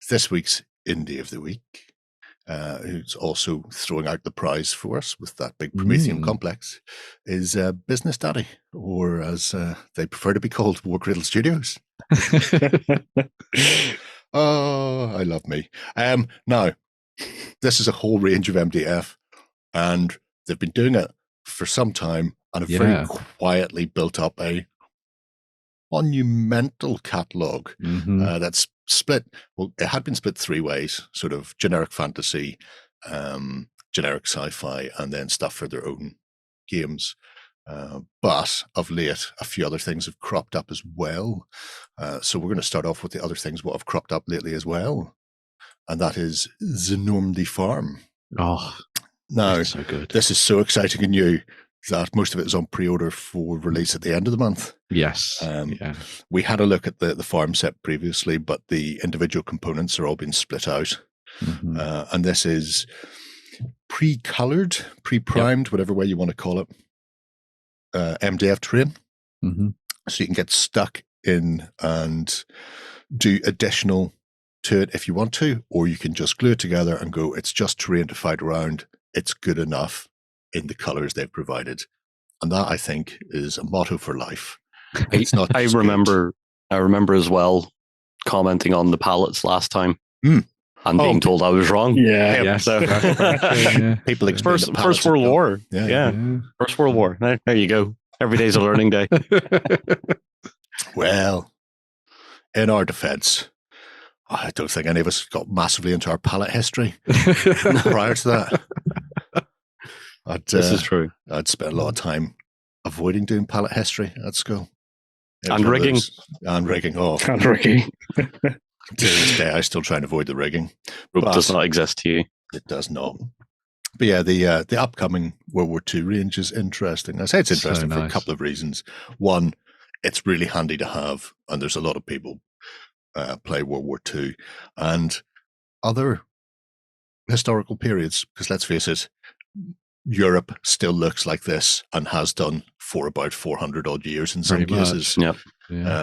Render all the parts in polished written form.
this week's Indie of the Week, who's also throwing out the prize for us with that big Prometheum complex, is Business Daddy, or as they prefer to be called, Warcradle Studios. Oh, I love me. Now, this is a whole range of MDF, and they've been doing it for some time, and have very quietly built up a monumental catalogue that's split. Well, it had been split three ways: sort of generic fantasy, generic sci-fi, and then stuff for their own games. But of late, a few other things have cropped up as well. So we're going to start off with the other things what have cropped up lately as well, and that is the Normandy Farm. Oh, now so good. This is so exciting and new that most of it is on pre-order for release at the end of the month. Yes. We had a look at the farm set previously, but the individual components are all being split out. And this is pre-colored, pre-primed, whatever way you want to call it, MDF terrain. So you can get stuck in and do additional to it if you want to, or you can just glue it together and go, it's just terrain to fight around. It's good enough in the colors they've provided. And that, I think, is a motto for life. It's not I remember as well commenting on the palettes last time and being told I was wrong. So people explain First World War. First World War. There you go. Every day's a learning day. Well, in our defense, I don't think any of us got massively into our palette history prior to that. This is true. I'd spent a lot of time avoiding doing palette history at school. And rigging. And rigging. Oh. And rigging. To this day, I still try and avoid the rigging. Rope does not exist to you. It does not. But yeah, the upcoming World War II range is interesting. I say it's interesting for a couple of reasons. One, it's really handy to have, and there's a lot of people play World War II and other historical periods, because let's face it, Europe still looks like this and has done for about 400 odd years in some cases.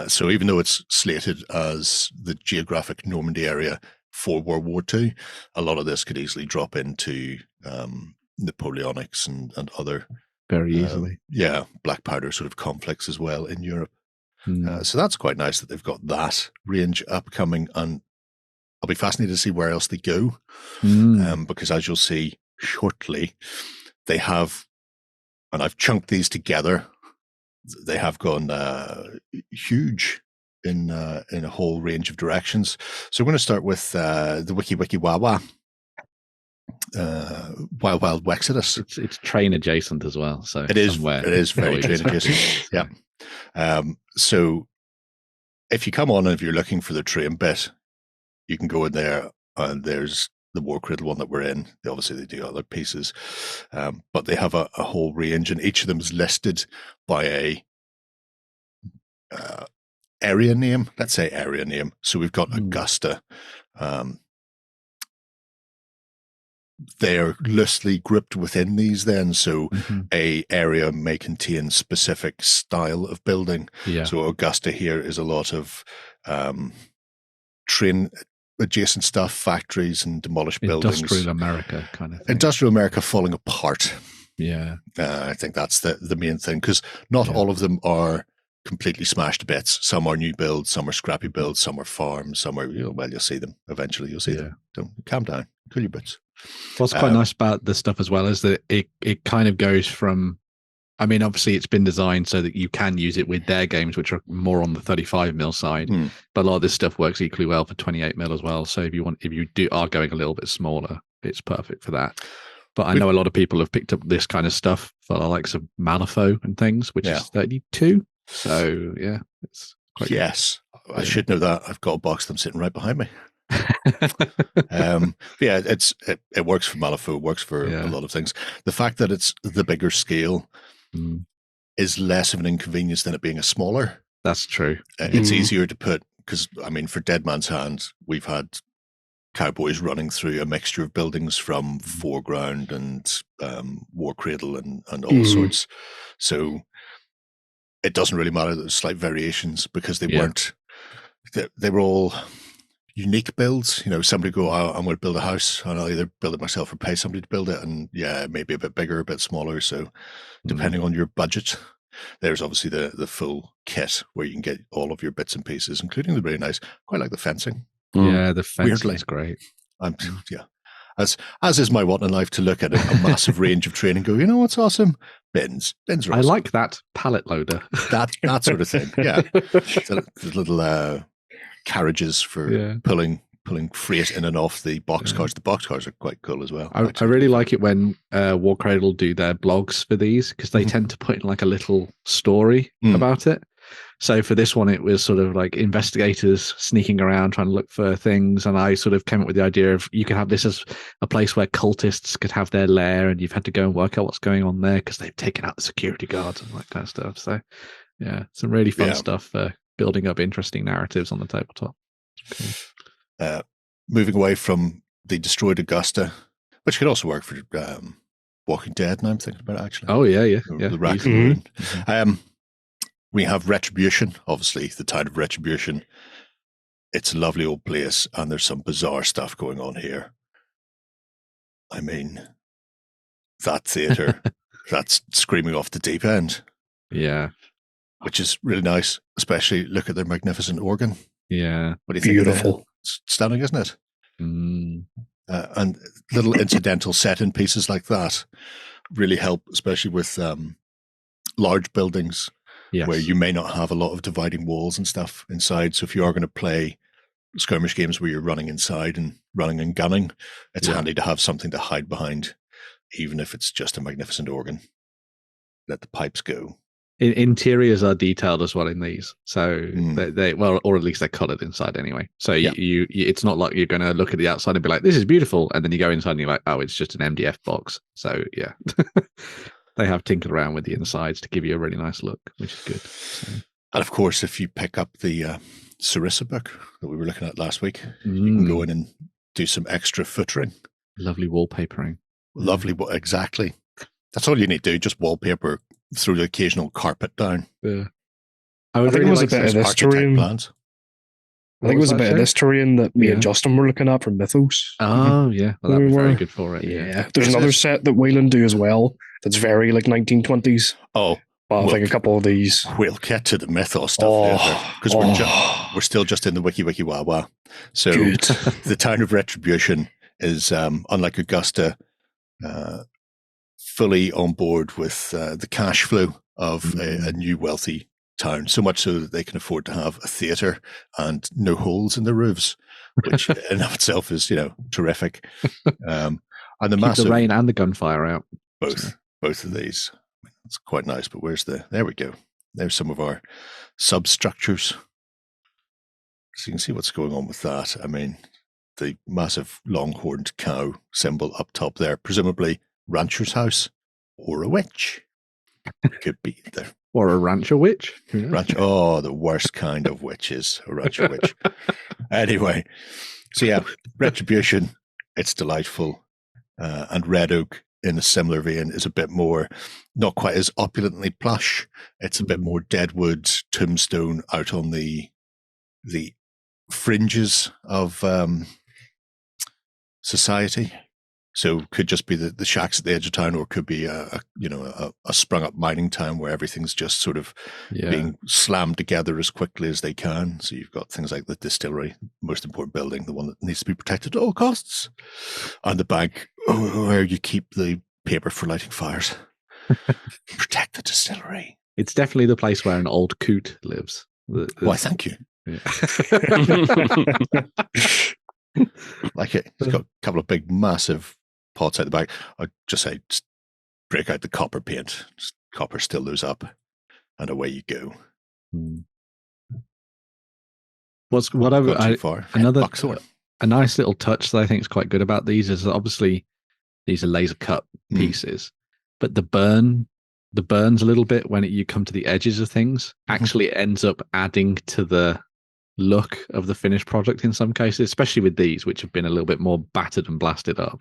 So even though it's slated as the geographic Normandy area for World War II, a lot of this could easily drop into Napoleonics and other very easily. Black powder sort of conflicts as well in Europe. So that's quite nice that they've got that range upcoming, and I'll be fascinated to see where else they go, because as you'll see shortly, they have, and I've chunked these together, they have gone huge in a whole range of directions. So we're going to start with the Wiki Wawa. Wild Wexodus. It's train adjacent as well, so it is very train adjacent. So if you come on and if you're looking for the train bit, you can go in there, and there's the Warcradle one that we're in. They do other pieces, but they have a whole range, and each of them is listed by a area name. Let's say area name. So we've got Augusta. They're loosely grouped within these then, so a area may contain specific style of building. So Augusta here is a lot of train adjacent stuff, factories and demolished buildings. Industrial America kind of thing. Industrial America falling apart. I think that's the main thing, because not all of them are completely smashed to bits. Some are new builds, some are scrappy builds, some are farms, some are, you'll see them. Eventually you'll see them. Don't calm down, cool your boots. What's quite nice about this stuff as well is that it kind of goes from, I mean, obviously it's been designed so that you can use it with their games, which are more on the 35mm side, but a lot of this stuff works equally well for 28mm as well. So if you are going a little bit smaller, it's perfect for that. But I know a lot of people have picked up this kind of stuff for the likes of Malifaux and things, which is 32. So it's quite good. I should know that. I've got a box of them sitting right behind me. It works for Malifaux, it works for a lot of things. The fact that it's the bigger scale is less of an inconvenience than it being a smaller. That's true. It's easier to put, because I mean, for Dead Man's Hand, we've had cowboys running through a mixture of buildings from Foreground and Warcradle and all sorts. So it doesn't really matter that there's slight variations, because they weren't. They were all unique builds. Somebody go, oh, I'm going to build a house, and I'll either build it myself or pay somebody to build it. And yeah, maybe a bit bigger, a bit smaller. So depending on your budget, there's obviously the full kit where you can get all of your bits and pieces, including the really nice, quite like the fencing. Yeah, the fencing is great. Yeah. As is my want in life, to look at a massive range of training and go, what's awesome? Bins are awesome. I like that pallet loader. that sort of thing. Yeah. The little carriages for pulling freight in and off the boxcars. The boxcars are quite cool as well. I really like it when Warcradle do their blogs for these, because they tend to put in like a little story about it. So for this one, it was sort of like investigators sneaking around trying to look for things, and I sort of came up with the idea of you could have this as a place where cultists could have their lair, and you've had to go and work out what's going on there because they've taken out the security guards and that kind of stuff. So yeah, some really fun stuff for building up interesting narratives on the tabletop. Cool. Moving away from the destroyed Augusta, which could also work for Walking Dead, now I'm thinking about it, actually. Oh yeah. The Raccoon. We have Retribution, obviously the town of Retribution. It's a lovely old place, and there's some bizarre stuff going on here. I mean, that theatre, that's screaming off the deep end. Yeah. Which is really nice, especially look at their magnificent organ. Yeah. What do you think? Beautiful. It's stunning, isn't it? Mm. And little incidental set-in pieces like that really help, especially with large buildings. Yes. Where you may not have a lot of dividing walls and stuff inside. So if you are going to play skirmish games where you're running inside and running and gunning, it's handy to have something to hide behind, even if it's just a magnificent organ. Let the pipes go. Interiors are detailed as well in these, so they well, or at least they're colored inside anyway. So you it's not like you're going to look at the outside and be like, "This is beautiful," and then you go inside and you're like, "Oh, it's just an MDF box." So yeah. They have tinkered around with the insides to give you a really nice look, which is good. So. And of course, if you pick up the Sarissa book that we were looking at last week, you can go in and do some extra footering. Lovely wallpapering. Lovely, exactly. That's all you need to do, just wallpaper through the occasional carpet down. Yeah. I think it was a bit of this terrain. I think it was a bit of this terrain that me and Justin were looking at from Mythos. Oh, yeah. Well, that'd be very good for it. Yeah. There's another set that Wayland do as well that's very like 1920s. Oh. But I think a couple of these. We'll get to the Mythos stuff because we're still just in the wiki wah wah. So the town of Retribution is, unlike Augusta, fully on board with the cash flow of a new wealthy town, so much so that they can afford to have a theatre and no holes in the roofs, which in of itself is, terrific. And the massive the rain and the gunfire out. Both of these. It's quite nice, but there we go. There's some of our substructures. So you can see what's going on with that. I mean, the massive long-horned cow symbol up top there, presumably rancher's house or a witch. Could be there. Or a rancher witch. The worst kind of witches. A rancher witch. Anyway, so yeah, Retribution, it's delightful. And Red Oak, in a similar vein, is a bit more, not quite as opulently plush. It's a bit more Deadwood, Tombstone, out on the fringes of society. So could just be the shacks at the edge of town, or could be a sprung up mining town where everything's just sort of being slammed together as quickly as they can. So you've got things like the distillery, most important building, the one that needs to be protected at all costs, and the bank where you keep the paper for lighting fires. Protect the distillery. It's definitely the place where an old coot lives. Why, thank you. Yeah. Like it. It's got a couple of big, massive pots out the back. I'd just say, break out the copper paint. Just copper still those up, and away you go. A nice little touch that I think is quite good about these is that obviously these are laser cut pieces, but the burns a little bit when you come to the edges of things actually ends up adding to the look of the finished product in some cases, especially with these, which have been a little bit more battered and blasted up.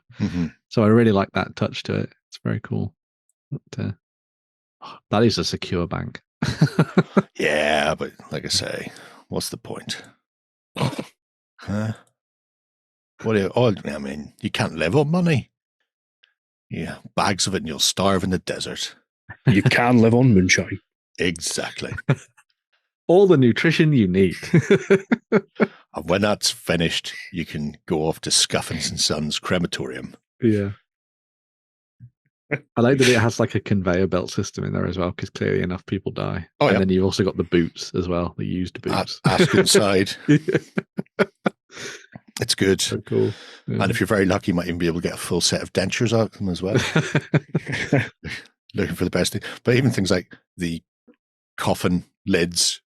So I really like that touch to it. It's very cool. But, that is a secure bank. Yeah, but like I say, what's the point? Huh? I mean, you can't live on money. Yeah, bags of it and you'll starve in the desert. You can live on moonshine. Exactly. All the nutrition you need. And when that's finished, you can go off to Scuffins and Sons crematorium. Yeah. I like that it has like a conveyor belt system in there as well, because clearly enough people die. And then you've also got the boots as well, the used boots. Ask inside. It's good. So cool. Yeah. And if you're very lucky, you might even be able to get a full set of dentures out of them as well. Looking for the best thing. But even things like the coffin lids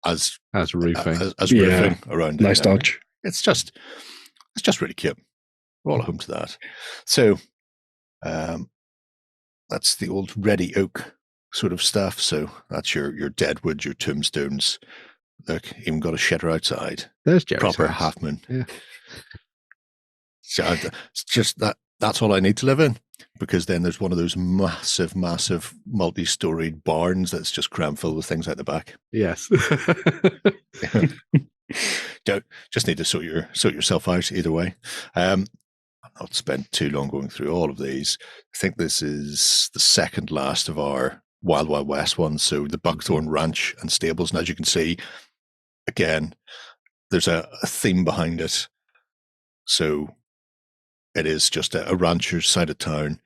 as roofing. As roofing around. Nice touch. It's just really cute. We're all home to that. So that's the old ready oak sort of stuff. So that's your deadwood, your tombstones. Look, even got a shedder outside. There's Jerry's proper house. half moon. Yeah. So it's just that's all I need to live in, because then there's one of those massive multi-storied barns that's just crammed full of things out the back. Yes. Just need to sort yourself out either way. I'll not spend too long going through all of these. I think this is the second last of our Wild Wild West ones. So the Buckthorn Ranch and Stables. And as you can see, again, there's a theme behind it. So it is just a rancher's side of town.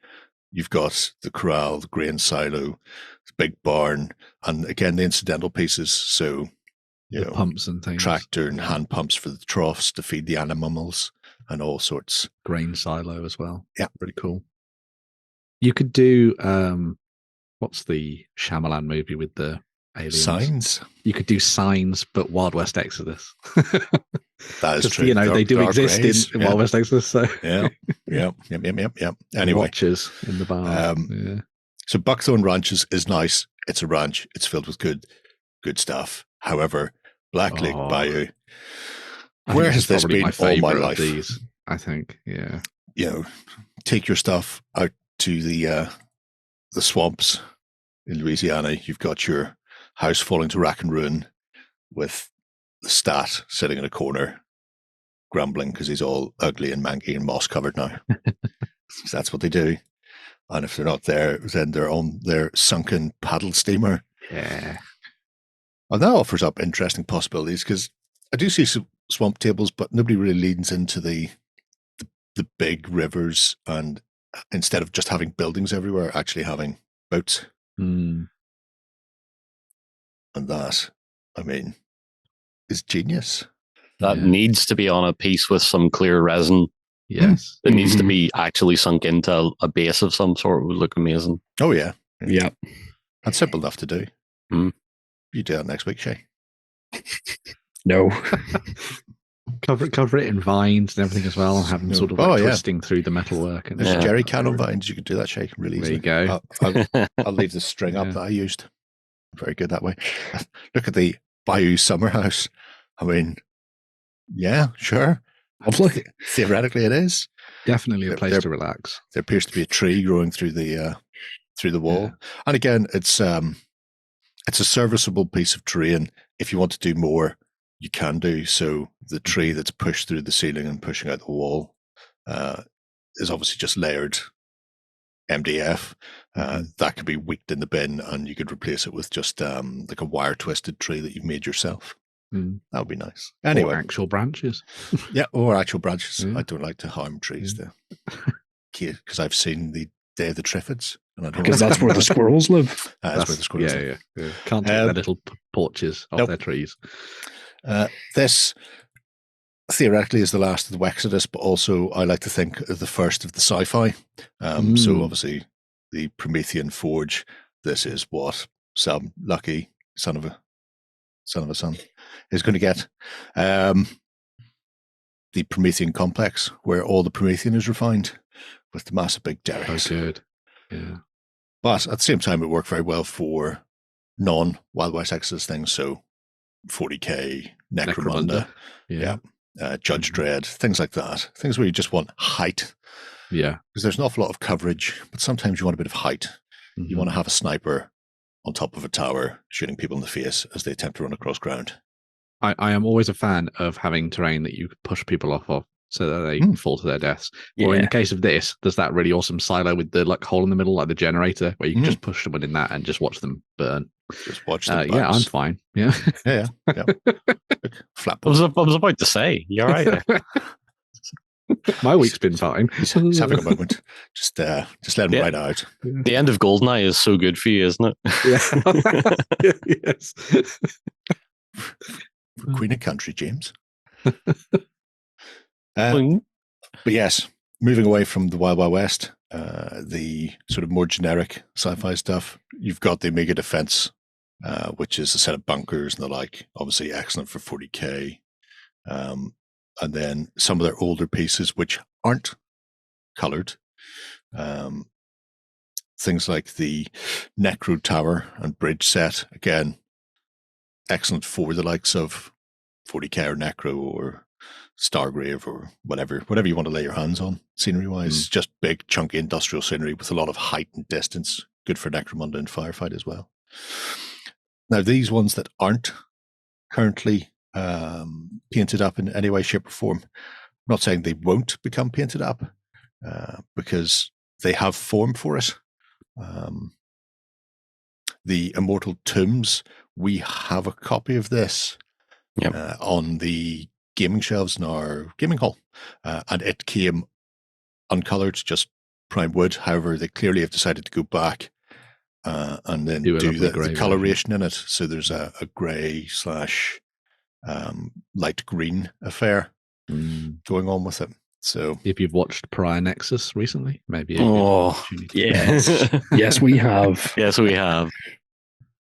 You've got the corral, the grain silo, the big barn, and again, the incidental pieces. So, the pumps and things. Tractor and hand pumps for the troughs to feed the animals and all sorts. Grain silo as well. Yeah. Pretty cool. You could do, what's the Shyamalan movie with the aliens? Signs. You could do Signs, but Wild West Exodus. That is true. They do exist in Wild West Exodus. So. Yep. Anyway. Watches in the barn. So Buckthorn Ranch is nice. It's a ranch. It's filled with good stuff. However, Black Lake Bayou, where has this been all my life? These, I think, yeah. Take your stuff out to the swamps in Louisiana. You've got your house falling to rack and ruin with the stat sitting in a corner grumbling because he's all ugly and manky and moss covered now. That's what they do. And if they're not there, then they're on their sunken paddle steamer. Yeah. And that offers up interesting possibilities, because I do see some swamp tables, but nobody really leans into the big rivers, and instead of just having buildings everywhere, actually having boats. Mm. And that, I mean, is genius. That needs to be on a piece with some clear resin. Yes. It needs to be actually sunk into a base of some sort. It would look amazing. Oh, yeah. Yeah. That's simple enough to do. Mm. You do that next week, Shay. No. Cover it in vines and everything as well, and have them sort of twisting through the metalwork. And there's jerry can on vines. You could do that, Shay, really easily. There you go. I'll leave the string up that I used. Very good that way. Look at the Bayou Summer House. I mean, yeah, sure. Theoretically, it is definitely a place to relax. There appears to be a tree growing through the wall, and again, it's a serviceable piece of terrain. If you want to do more, you can do so. The tree that's pushed through the ceiling and pushing out the wall is obviously just layered MDF. That could be wicked in the bin, and you could replace it with just like a wire twisted tree that you've made yourself. That would be nice. Anyway, or actual branches. Or actual branches. I don't like to harm trees though, because I've seen the Day of the Triffids, because that's where the squirrels live. That's where the squirrels live. Yeah. Can't take their little porches off their trees. This theoretically is the last of the Wexodus, but also I like to think of the first of the Sci-Fi. So obviously the Promethean Forge. This is what some lucky son of a son is going to get. The Promethean complex, where all the Promethean is refined with the massive big derricks. Oh, good. Yeah. But at the same time, it worked very well for non-Wild West Exodus things. So 40k, Necromunda. Judge Dredd, things like that. Things where you just want height. Yeah. Because there's an awful lot of coverage, but sometimes you want a bit of height. Mm-hmm. You want to have a sniper on top of a tower shooting people in the face as they attempt to run across ground. I am always a fan of having terrain that you push people off of so that they can fall to their deaths. Yeah. Or in the case of this, there's that really awesome silo with the hole in the middle, like the generator, where you can just push someone in that and just watch them burn. Just watch them. Yeah, I'm fine. Yeah. Yeah. Flat. I was about to say, you're right. My week's been fine. He's having a moment. Just let him right out. The end of GoldenEye is so good for you, isn't it? Yeah. Yes. Queen of Country, James. But yes, moving away from the Wild Wild West, the sort of more generic sci-fi stuff, you've got the Omega Defense, which is a set of bunkers and the like, obviously excellent for 40k. And then some of their older pieces, which aren't colored. Things like the Necro Tower and Bridge set, again, excellent for the likes of 40k or Necro or Stargrave or whatever you want to lay your hands on, scenery-wise. Just big, chunky industrial scenery with a lot of height and distance. Good for Necromunda and Firefight as well. Now, these ones that aren't currently painted up in any way, shape, or form, I'm not saying they won't become painted up because they have form for it. The Immortal Tombs, we have a copy of this on the gaming shelves in our gaming hall, and it came uncolored, just prime wood. However, they clearly have decided to go back and then do the coloration in it. So there's a grey / light green affair going on with it. So if you've watched Prior Nexus recently, maybe. Yes. Yes, we have. Yes, we have.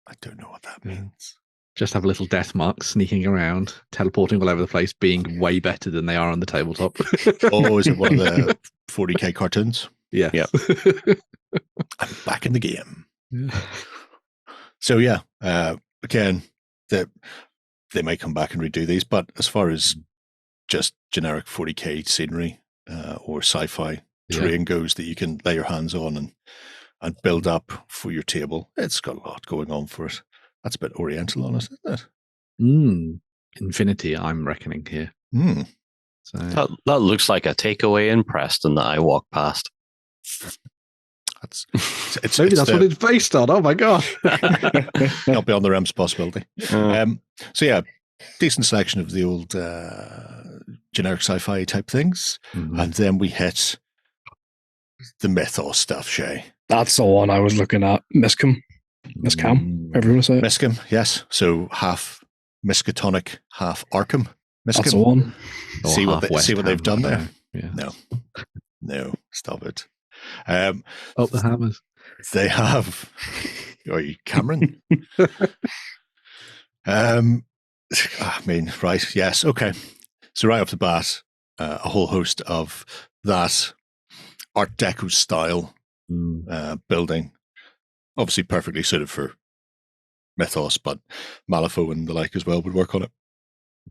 I don't know what that means. Just have a little death mark sneaking around, teleporting all over the place, being way better than they are on the tabletop. Oh, is it one of the 40k cartoons? Yeah. Yep. I'm back in the game. So yeah, again, they may come back and redo these, but as far as just generic 40k scenery or sci-fi terrain goes that you can lay your hands on and build up for your table, it's got a lot going on for it. That's a bit oriental on it, isn't it? Infinity, I'm reckoning here. So that looks like a takeaway in Preston that I walk past. Maybe that's what it's based on. Oh my god! Not beyond the realms of possibility. So yeah, decent selection of the old generic sci-fi type things, and then we hit the Mythos stuff. Shay, that's the one I was looking at. Miscam, whatever you want to say. Miscam, yes. So half Miskatonic, half Arkham. Miscam. That's the one. See what they've done there. Yeah. No, stop it. The hammers. They have. Are you Cameron? I mean, right? Yes. Okay. So right off the bat, a whole host of that Art Deco style building, obviously perfectly suited for Mythos, but Malifaux and the like as well would work on it.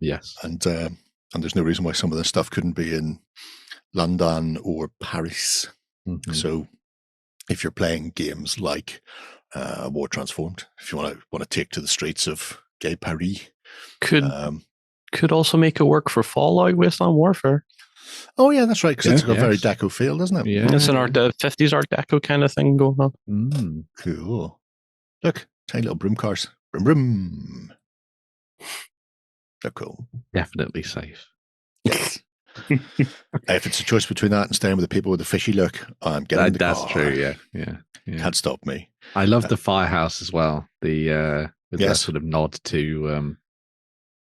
Yes. And there's no reason why some of this stuff couldn't be in London or Paris. So if you're playing games like War Transformed, if you want to take to the streets of Gay Paris, could also make it work for Fallout Wasteland Warfare. Oh yeah, that's right, because it's got a very Deco feel, doesn't it? Yeah, it's an 50s Art Deco kind of thing going on. Cool. Look, tiny little broom cars. Broom, broom. They're cool. Definitely safe. Yes. If it's a choice between that and staying with the people with the fishy look, I'm getting in the car. That's true. Yeah. Can't stop me. I love the firehouse as well. The with that sort of nod to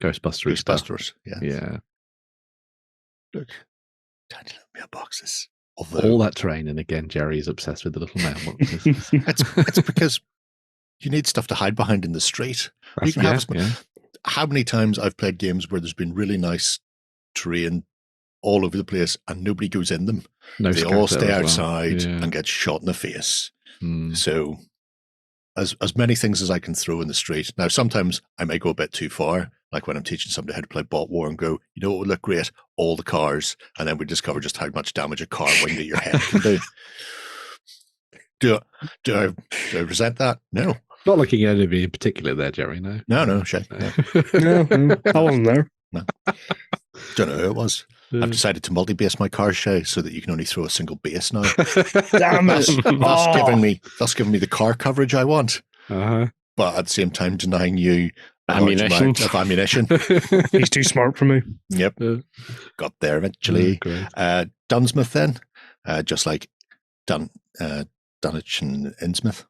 Ghostbusters. Yes. Yeah. Look, tiny little mailboxes. All that terrain, and again, Jerry is obsessed with the little mailboxes. it's because you need stuff to hide behind in the street. You can have how many times I've played games where there's been really nice terrain all over the place and nobody goes in them. They all stay outside and get shot in the face. So as many things as I can throw in the street. Now, sometimes I may go a bit too far, like when I'm teaching somebody how to play Bot War and go, you know what would look great? All the cars. And then we discover just how much damage a car winged at your head can do. Do I resent that? No. Not looking at anybody in particular there, Jerry. No. No, Shay. No. I wasn't there. No. Don't know who it was. I've decided to multi-base my car, Shay, so that you can only throw a single base now. Damn it! Thus giving me the car coverage I want. But at the same time, denying you ammunition. Of ammunition. He's too smart for me. Yep. Got there eventually. Dunsmith then, just like Dunwich and Innsmouth.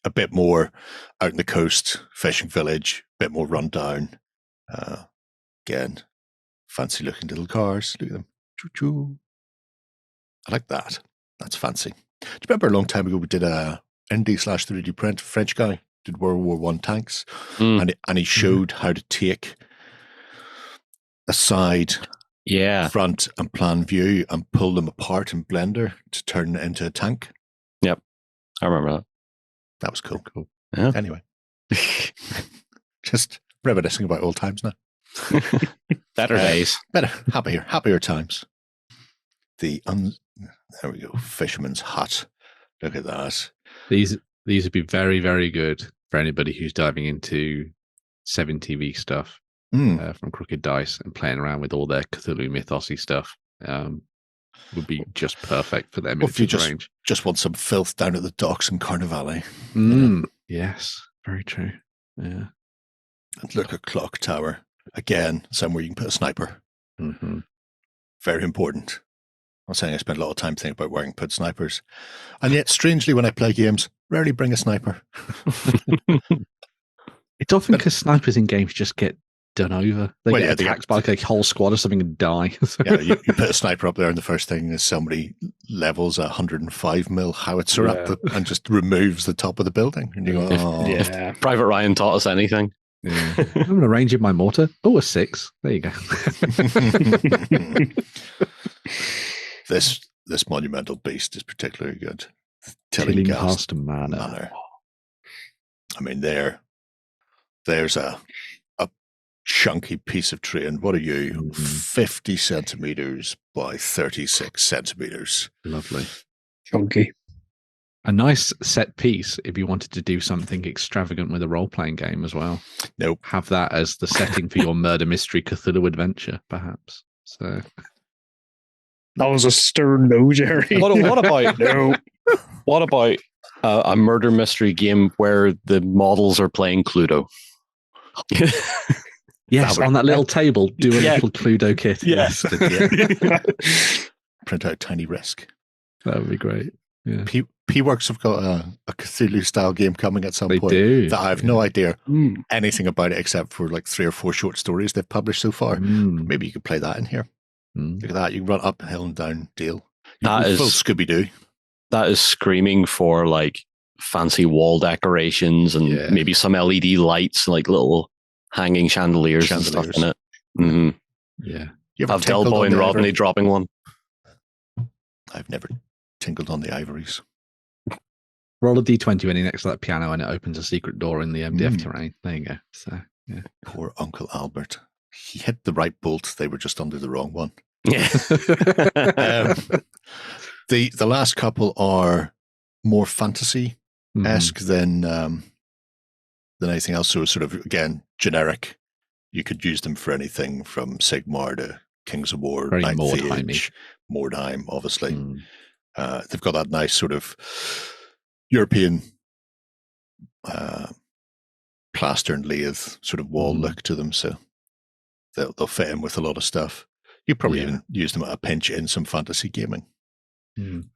A bit more out in the coast, fishing village, a bit more rundown. Again, fancy looking little cars. Look at them. Choo-choo. I like that. That's fancy. Do you remember a long time ago we did a ND/3D print? French guy did World War I tanks, and he showed how to take a side, front, and plan view and pull them apart in Blender to turn it into a tank. Yep, I remember that. That was cool. Yeah. Anyway, just reminiscing about old times now. Better days. Happier times. There we go. Fisherman's hut. Look at that. These would be very, very good for anybody who's diving into 7TV stuff from Crooked Dice and playing around with all their Cthulhu Mythos-y stuff. Would be just perfect for them. If you just want some filth down at the docks in Carnivale. Yes, very true. Yeah. And look at Clock Tower. Again, somewhere you can put a sniper. Very important. I'm saying I spend a lot of time thinking about where I can put snipers. And yet, strangely, when I play games, rarely bring a sniper. It's often because snipers in games just get done over. They get attacked by like a whole squad or something and die. You put a sniper up there, and the first thing is somebody levels a 105mm howitzer up and just removes the top of the building. And you go, If Private Ryan taught us anything. Yeah. I'm going to range in my mortar. Oh, a 6. There you go. This monumental beast is particularly good. Tillinghast Manor. I mean, there's a chunky piece of terrain. What are you? 50 centimeters by 36 centimeters. Lovely. Chunky. A nice set piece if you wanted to do something extravagant with a role-playing game as well. Nope. Have that as the setting for your murder mystery Cthulhu adventure, perhaps. So that was a stern no, Jerry. What about no? What about a murder mystery game where the models are playing Cluedo? Yes, on that little table, do a little Cluedo kit. Yes. Print out Tiny Risk. That would be great. Yeah. P-Works have got a Cthulhu-style game coming at some point. Do. That I have no idea anything about it except for like 3 or 4 short stories they've published so far. Maybe you could play that in here. Look at that. You can run uphill and down Dale. That is full Scooby-Doo. That is screaming for like fancy wall decorations and maybe some LED lights, like little hanging chandeliers and stuff in it. Mm-hmm. Yeah. Have Delboy and Rodney dropping one. I've never tinkled on the ivories. Roll a d20 when you're next to that piano and it opens a secret door in the MDF terrain. There you go. So, yeah. Poor Uncle Albert. He hit the right bolt. They were just under the wrong one. Yeah. The last couple are more fantasy-esque than anything else. So sort of, again, generic. You could use them for anything from Sigmar to Kings of War, very Ninth Age, Mordheim, obviously. They've got that nice sort of European plaster and lathe sort of wall look to them, so they'll fit in with a lot of stuff. You probably even use them at a pinch in some fantasy gaming. And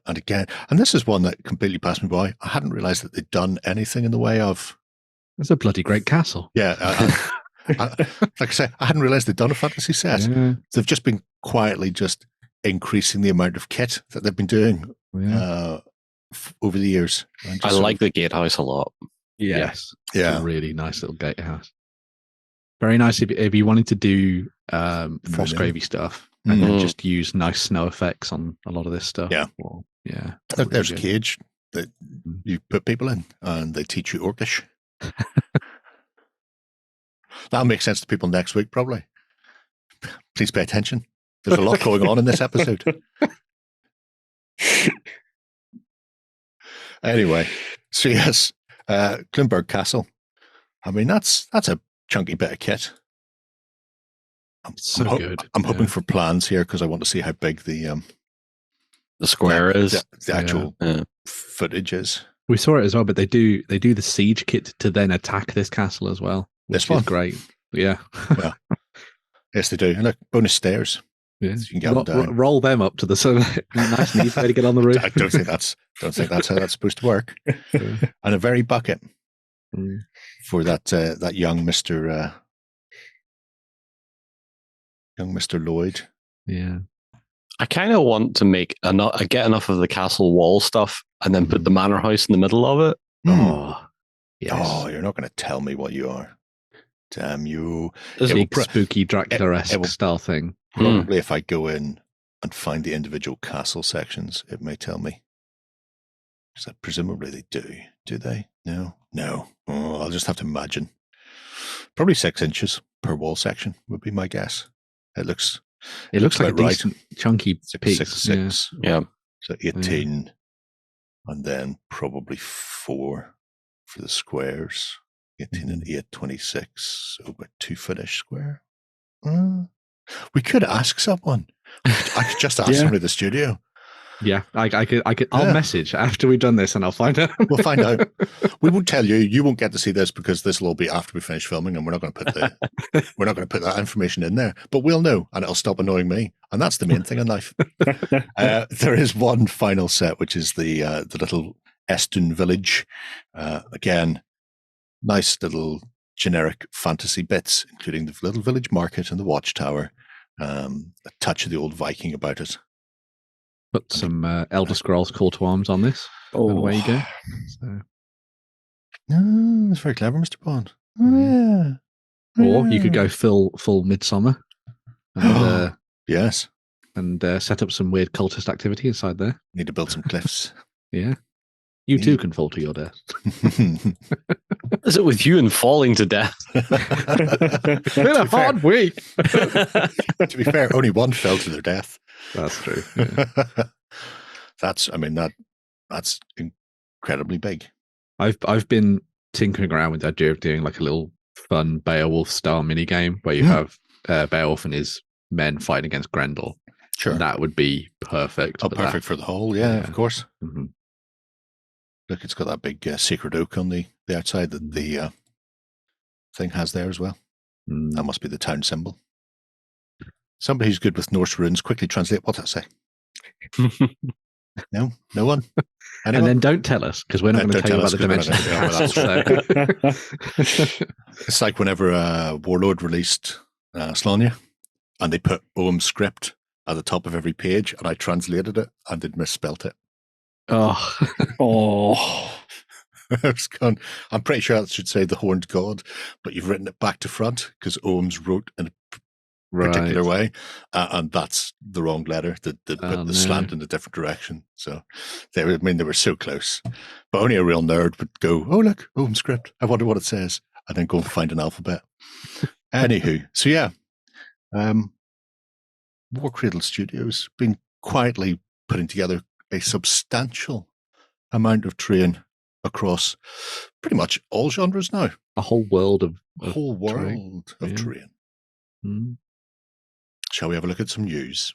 again, and this is one that completely passed me by. I hadn't realized that they'd done anything in the way of. It's a bloody great castle. Yeah. Like I say, I hadn't realized they'd done a fantasy set. Yeah. They've just been quietly just increasing the amount of kit that they've been doing over the years. I like the gatehouse a lot. Yes. Yeah. It's a really nice little gatehouse. Very nice if you wanted to do Frostgravy stuff and then just use nice snow effects on a lot of this stuff. Yeah. Well, yeah. There's a cage that you put people in and they teach you Orcish. That'll make sense to people next week, probably. Please pay attention. There's a lot going on in this episode. Anyway, So yes, Klimberg Castle. I mean, that's a chunky bit of kit. I'm hoping for plans here because I want to see how big the square is. The actual footage is. We saw it as well, but they do the siege kit to then attack this castle as well. Which is great. Yeah. Yeah. Yes, they do. And look, bonus stairs. Yeah. So you can get them down. Roll them up to the nice and easy way to get on the roof. I don't think that's how that's supposed to work. Yeah. And a very bucket for that young Mr. Lloyd. Yeah. I kind of want to get enough of the castle wall stuff and then put the manor house in the middle of it. Oh, yes. Oh, you're not going to tell me what you are. Damn you. It's a spooky Dracula-esque style thing. Probably if I go in and find the individual castle sections, it may tell me. Because presumably they do. Do they? No. Oh, I'll just have to imagine. Probably 6 inches per wall section would be my guess. It looks like a decent chunky piece. 6. Yeah. So 18, and then probably 4 for the squares. 18 and 8, 26. So about 2 foot-ish square. We could ask someone. I could just ask somebody at the studio. Yeah, I could. I'll message after we've done this, and I'll find out. We'll find out. We won't tell you. You won't get to see this because this will all be after we finish filming, and we're not going to put that information in there. But we'll know, and it'll stop annoying me, and that's the main thing in life. There is one final set, which is the little Eston village. Again, nice little generic fantasy bits, including the little village market and the watchtower. A touch of the old Viking about it. Put some Elder Scrolls Call to Arms on this. Oh, away you go. So. No, that's very clever, Mr. Bond. Oh, yeah. Or you could go full Midsummer. And, yes. And set up some weird cultist activity inside there. Need to build some cliffs. Yeah. You too can fall to your death. Is it with you and falling to death? It's been a hard week. To be fair, only one fell to their death. That's true. Yeah. That's incredibly big. I've been tinkering around with the idea of doing like a little fun Beowulf style mini game where you have Beowulf and his men fighting against Grendel. Sure, that would be perfect. Oh, perfect for the whole. Yeah, of course. Mm-hmm. Look, it's got that big sacred oak on the outside that the thing has there as well. That must be the town symbol. Somebody who's good with Norse runes, quickly translate what that say. No one. Anyone? And then don't tell us because we're not going to tell you about the dimensions. It's like whenever Warlord released Slania, and they put Ogham's script at the top of every page, and I translated it and they'd misspelt it. Oh. I'm pretty sure that should say the Horned God, but you've written it back to front because Oghams wrote in a particular way, and that's the wrong letter. They put the slant in a different direction. So they were so close, but only a real nerd would go, "Oh look, Ogham script. I wonder what it says," and then go and find an alphabet. Anywho, so yeah, Warcradle Studios been quietly putting together a substantial amount of terrain across pretty much all genres now. A whole world of terrain. Shall we have a look at some news?